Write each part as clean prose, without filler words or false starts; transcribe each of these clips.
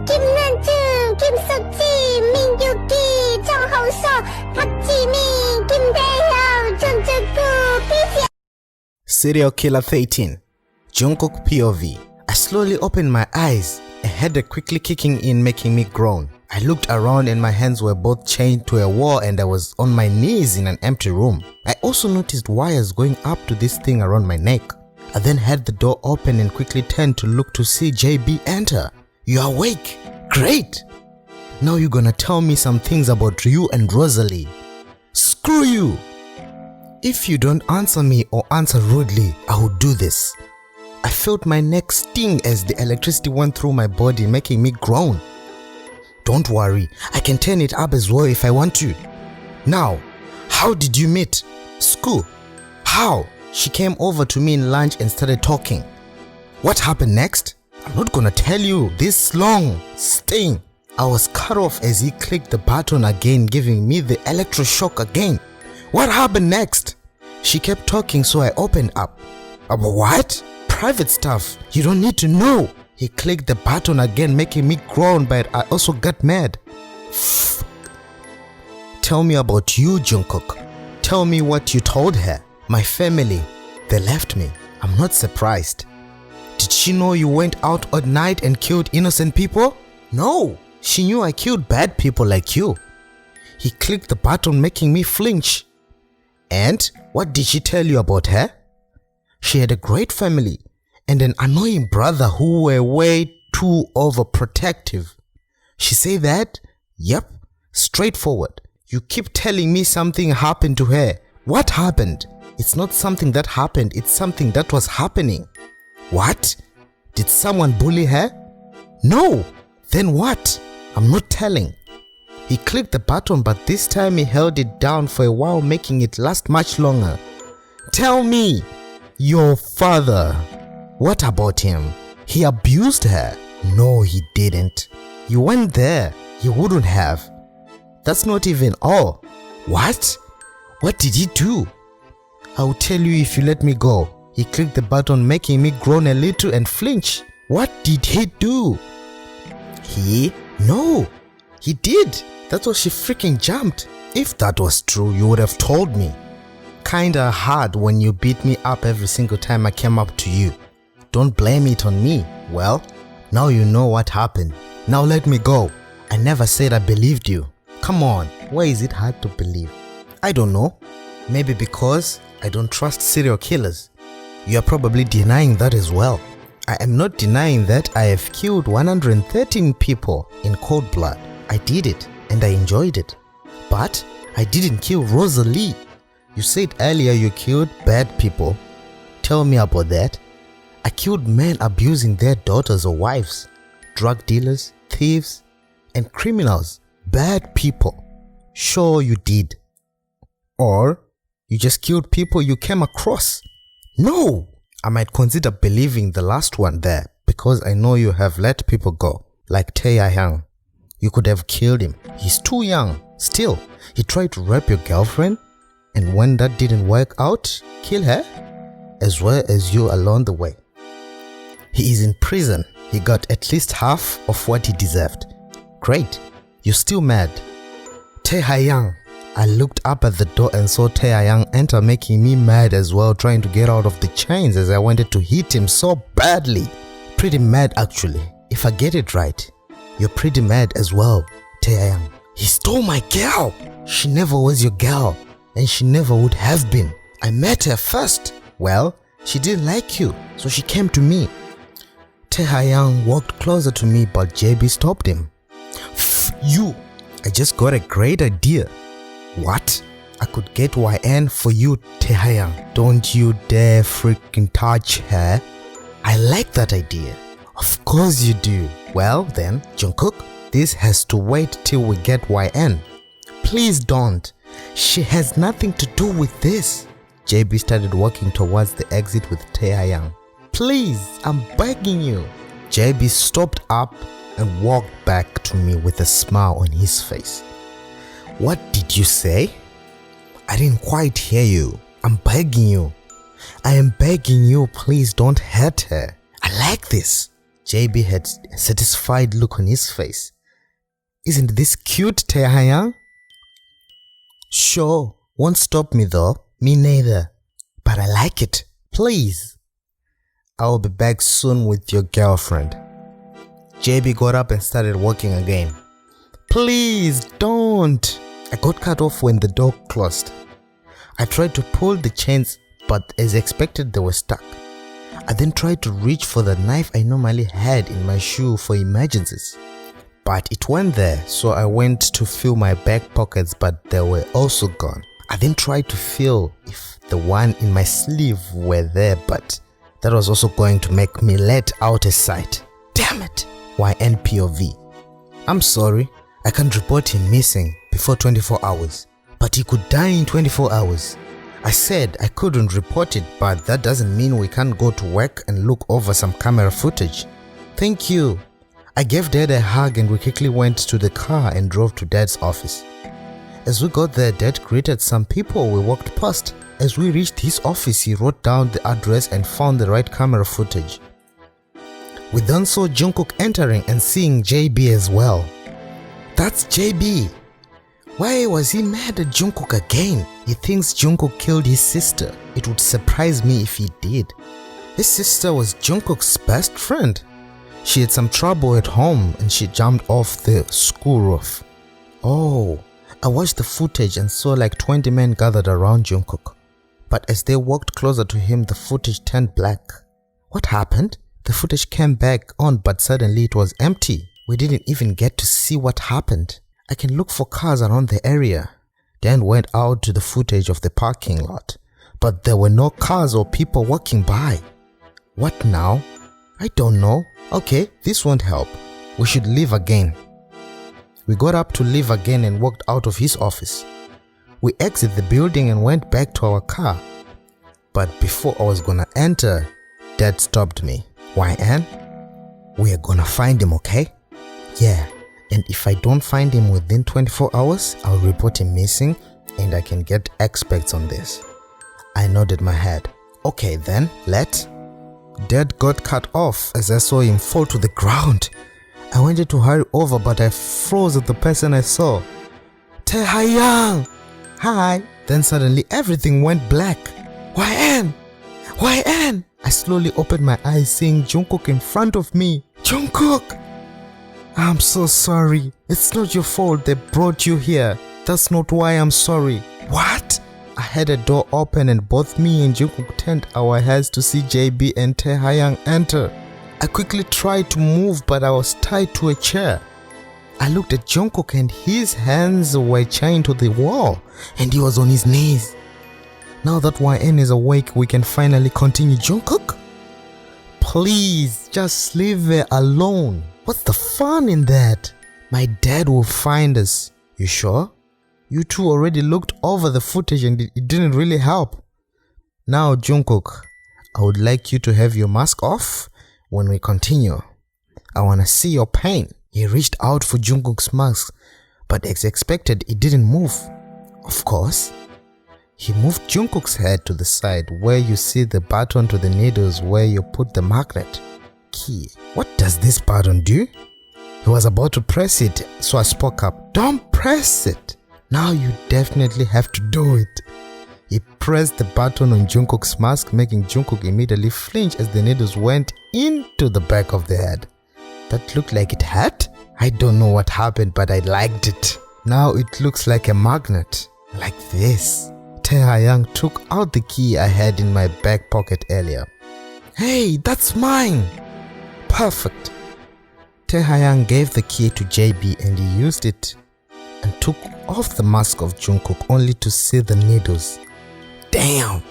김난중, 김석지, 민유기, 정홍석, 박지민, 김대형, 정준국, BTS. Serial Killer 13. Jungkook POV. I slowly opened my eyes, a headache quickly kicking in, making me groan. I looked around and my hands were both chained to a wall and I was on my knees in an empty room. I also noticed wires going up to this thing around my neck. I then had the door open and quickly turned to look to see JB enter. "You're awake? Great! Now you're gonna tell me some things about you and Rosalie. Screw you! If you don't answer me or answer rudely, I will do this." I felt my neck sting as the electricity went through my body, making me groan. "Don't worry, I can turn it up as well if I want to. Now, how did you meet? School? How?" She came over to me in lunch and started talking. "What happened next? I'm not gonna tell you this long sting." I was cut off as he clicked the button again, giving me the electroshock again. "What happened next?" She kept talking, so I opened up. "About what? Private stuff. You don't need to know." He clicked the button again, making me groan, but I also got mad. "Tell me about you, Jungkook. Tell me what you told her." "My family, they left me." "I'm not surprised. Did she know you went out at night and killed innocent people?" "No, she knew I killed bad people like you." He clicked the button, making me flinch. "And what did she tell you about her?" "She had a great family and an annoying brother who were way too overprotective." "She say that?" "Yep, straightforward. You keep telling me something happened to her. What happened?" "It's not something that happened, it's something that was happening." "What? Did someone bully her?" "No." "Then what?" "I'm not telling." He clicked the button, but this time he held it down for a while, making it last much longer. "Tell me." "Your father." "What about him? He abused her." "No, he didn't." "You went there. He wouldn't have." "That's not even all." "What? What did he do?" "I'll tell you if you let me go." He clicked the button, making me groan a little and flinch. "What did he do?" "He? No, he did. That's why she freaking jumped." "If that was true, you would have told me." "Kinda hard when you beat me up every single time I came up to you." "Don't blame it on me." "Well, now you know what happened. Now let me go." "I never said I believed you." "Come on, why is it hard to believe?" "I don't know. Maybe because I don't trust serial killers." "You are probably denying that as well." "I am not denying that I have killed 113 people in cold blood. I did it and I enjoyed it. But I didn't kill Rosalie." "You said earlier you killed bad people. Tell me about that." "I killed men abusing their daughters or wives, drug dealers, thieves, and criminals. Bad people." "Sure you did. Or you just killed people you came across." "No." "I might consider believing the last one there because I know you have let people go, like taehyung. You could have killed him. He's too young. Still, he tried to rape your girlfriend, and when that didn't work out, kill her, as well as you along the way. He is in prison. He got at least half of what he deserved. Great. You're still mad." "Taehyung." I looked up at the door and saw taehyung enter, making me mad as well, trying to get out of the chains as I wanted to hit him so badly. Pretty mad actually, if I get it right. "You're pretty mad as well, taehyung. He stole my girl. She never was your girl, and she never would have been. I met her first. Well, she didn't like you, so she came to me." Taehyung walked closer to me, but JB stopped him. "You, I just got a great idea." "What?" "I could get YN for you, taehyung. Don't you dare freaking touch her." "I like that idea." "Of course you do." "Well then, Jungkook, this has to wait till we get YN." "Please don't. She has nothing to do with this." JB started walking towards the exit with taehyung. "Please, I'm begging you." JB stopped up and walked back to me with a smile on his face. "What did you say?" "I didn't quite hear you. I'm begging you." "I am begging you, please don't hurt her." "I like this." JB had a satisfied look on his face. Isn't this cute, taehyung? Sure, won't stop me though. Me neither. But I like it. Please. I'll be back soon with your girlfriend. JB got up and started walking again. Please don't. I got cut off when the door closed. I tried to pull the chains, but as expected they were stuck. I then tried to reach for the knife I normally had in my shoe for emergencies. But it went there, so I went to feel my back pockets, but they were also gone. I then tried to feel if the one in my sleeve were there, but that was also going to make me let out a sight. Damn it! YNPOV. I'm sorry, I can't report him missing before 24 hours. But he could die in 24 hours. I said I couldn't report it, but that doesn't mean we can't go to work and look over some camera footage. Thank you. I gave Dad a hug and we quickly went to the car and drove to Dad's office. As we got there, Dad greeted some people we walked past. As we reached his office, he wrote down the address and found the right camera footage. We then saw Jungkook entering and seeing JB as well. That's JB. Why was he mad at Jungkook again? He thinks Jungkook killed his sister. It would surprise me if he did. His sister was Jungkook's best friend. She had some trouble at home and she jumped off the school roof. Oh, I watched the footage and saw like 20 men gathered around Jungkook. But as they walked closer to him, the footage turned black. What happened? The footage came back on, but suddenly it was empty. We didn't even get to see what happened. I can look for cars around the area. Dan went out to the footage of the parking lot, but there were no cars or people walking by. What now? I don't know. Okay, this won't help. We should leave again. We got up to leave again and walked out of his office. We exited the building and went back to our car. But before I was gonna enter, Dad stopped me. YN? We are gonna find him, okay? Yeah, and if I don't find him within 24 hours, I'll report him missing and I can get experts on this. I nodded my head. Okay then, let. Dad got cut off as I saw him fall to the ground. I wanted to hurry over, but I froze at the person I saw. taehyung! Hi! Then suddenly everything went black. YN! YN! I slowly opened my eyes, seeing Jungkook in front of me. Jungkook! I'm so sorry. It's not your fault they brought you here. That's not why I'm sorry. What? I had a door open and both me and Jungkook turned our heads to see JB and taehyung enter. I quickly tried to move, but I was tied to a chair. I looked at Jungkook and his hands were chained to the wall and he was on his knees. Now that YN is awake, we can finally continue. Jungkook? Please, just leave her alone. What's the fun in that? My dad will find us. You sure? You two already looked over the footage and it didn't really help. Now, Jungkook, I would like you to have your mask off when we continue. I wanna see your pain. He reached out for Jungkook's mask, but as expected, it didn't move. Of course. He moved Jungkook's head to the side where you see the button to the needles where you put the magnet. Key. What does this button do? He was about to press it, so I spoke up. Don't press it. Now you definitely have to do it. He pressed the button on Jungkook's mask, making Jungkook immediately flinch as the needles went into the back of the head. That looked like it hurt? I don't know what happened, but I liked it. Now it looks like a magnet. Like this. taehyung took out the key I had in my back pocket earlier. Hey, that's mine! Perfect. taehyung gave the key to JB and he used it and took off the mask of Jungkook only to see the needles. Damn!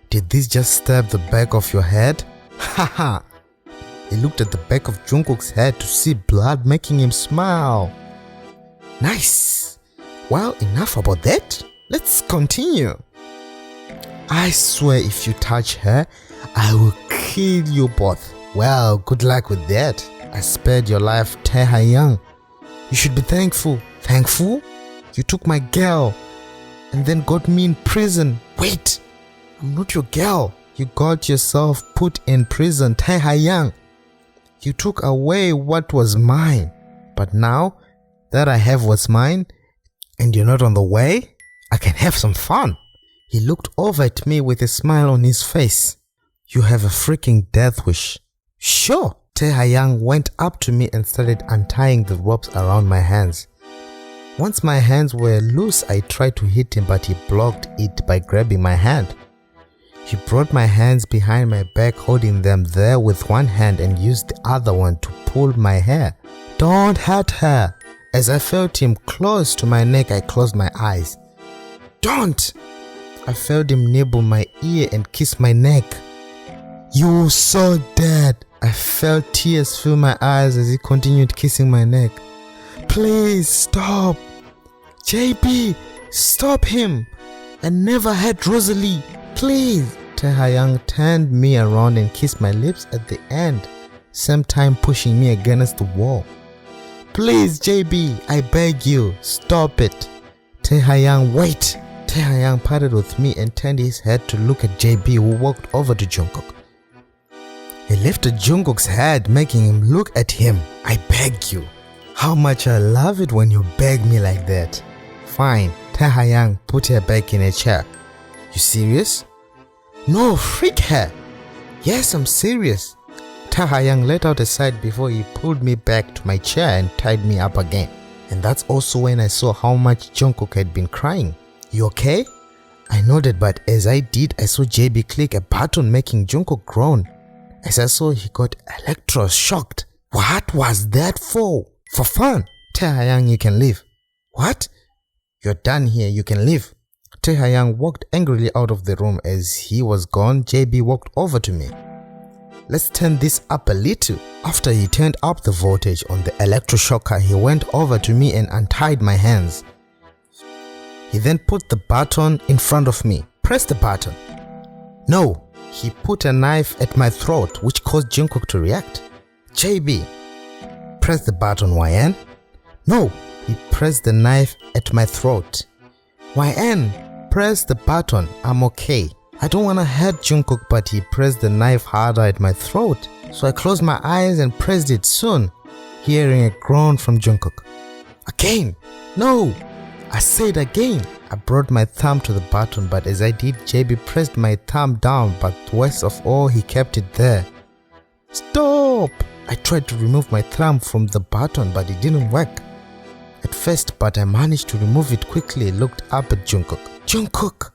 Did this just stab the back of your head? Haha! He looked at the back of Jungkook's head to see blood, making him smile. Nice! Well, enough about that. Let's continue. I swear if you touch her, I will kill you both. Well, good luck with that. I spared your life, taehyung. You should be thankful. Thankful? You took my girl and then got me in prison. Wait, I'm not your girl. You got yourself put in prison, taehyung. You took away what was mine. But now that I have what's mine and you're not on the way, I can have some fun. He looked over at me with a smile on his face. You have a freaking death wish. Sure. Taehyung went up to me and started untying the ropes around my hands. Once my hands were loose, I tried to hit him, but he blocked it by grabbing my hand. He brought my hands behind my back, holding them there with one hand, and used the other one to pull my hair. Don't hurt her. As I felt him close to my neck, I closed my eyes. Don't! I felt him nibble my ear and kiss my neck. You so dead. I felt tears fill my eyes as he continued kissing my neck. Please stop. JB, stop him. I never had Rosalie. Please. Taehyung turned me around and kissed my lips at the end, same time pushing me against the wall. Please, JB, I beg you, stop it. Taehyung, wait. Taehyung parted with me and turned his head to look at JB, who walked over to Jungkook. He lifted Jungkook's head, making him look at him. I beg you. How much I love it when you beg me like that. Fine. Taehyung put her back in a chair. You serious? No, freak her. Yes, I'm serious. Taehyung let out a sigh before he pulled me back to my chair and tied me up again. And that's also when I saw how much Jungkook had been crying. You okay? I nodded, but as I did, I saw JB click a button, making Jungkook groan. As I saw, he got electro-shocked. What was that for? For fun. Taehyung, you can leave. What? You're done here, you can leave. Taehyung walked angrily out of the room. As he was gone, JB walked over to me. Let's turn this up a little. After he turned up the voltage on the electroshocker, he went over to me and untied my hands. He then put the button in front of me. Press the button. No. He put a knife at my throat, which caused Jungkook to react. JB, press the button, YN. No, he pressed the knife at my throat. YN, press the button, I'm okay. I don't wanna hurt Jungkook, but he pressed the knife harder at my throat. So I closed my eyes and pressed it soon, hearing a groan from Jungkook. Again, no, I said again. I brought my thumb to the button, but as I did, JB pressed my thumb down, but worst of all, he kept it there. Stop! I tried to remove my thumb from the button, but it didn't work. At first, but I managed to remove it quickly. Looked up at Jungkook. Jungkook!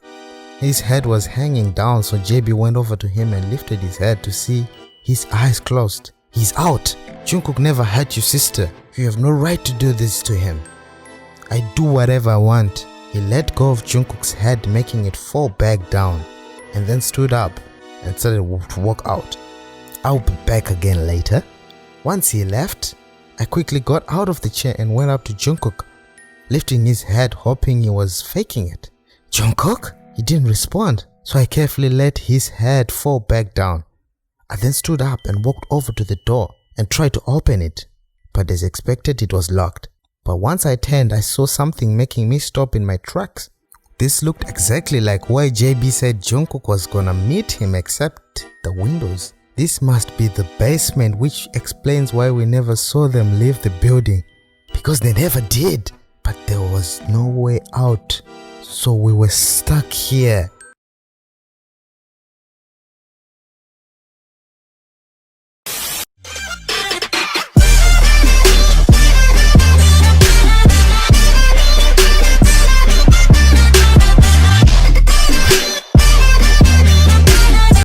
His head was hanging down, so JB went over to him and lifted his head to see his eyes closed. He's out. Jungkook never hurt your sister. You have no right to do this to him. I do whatever I want. He let go of Jungkook's head, making it fall back down, and then stood up and started to walk out. I'll be back again later. Once he left, I quickly got out of the chair and went up to Jungkook, lifting his head, hoping he was faking it. Jungkook? He didn't respond, so I carefully let his head fall back down. I then stood up and walked over to the door and tried to open it, but as expected, it was locked. But once I turned, I saw something making me stop in my tracks. This looked exactly like where JB said Jungkook was gonna meet him, except the windows. This must be the basement, which explains why we never saw them leave the building. Because they never did. But there was no way out. So we were stuck here.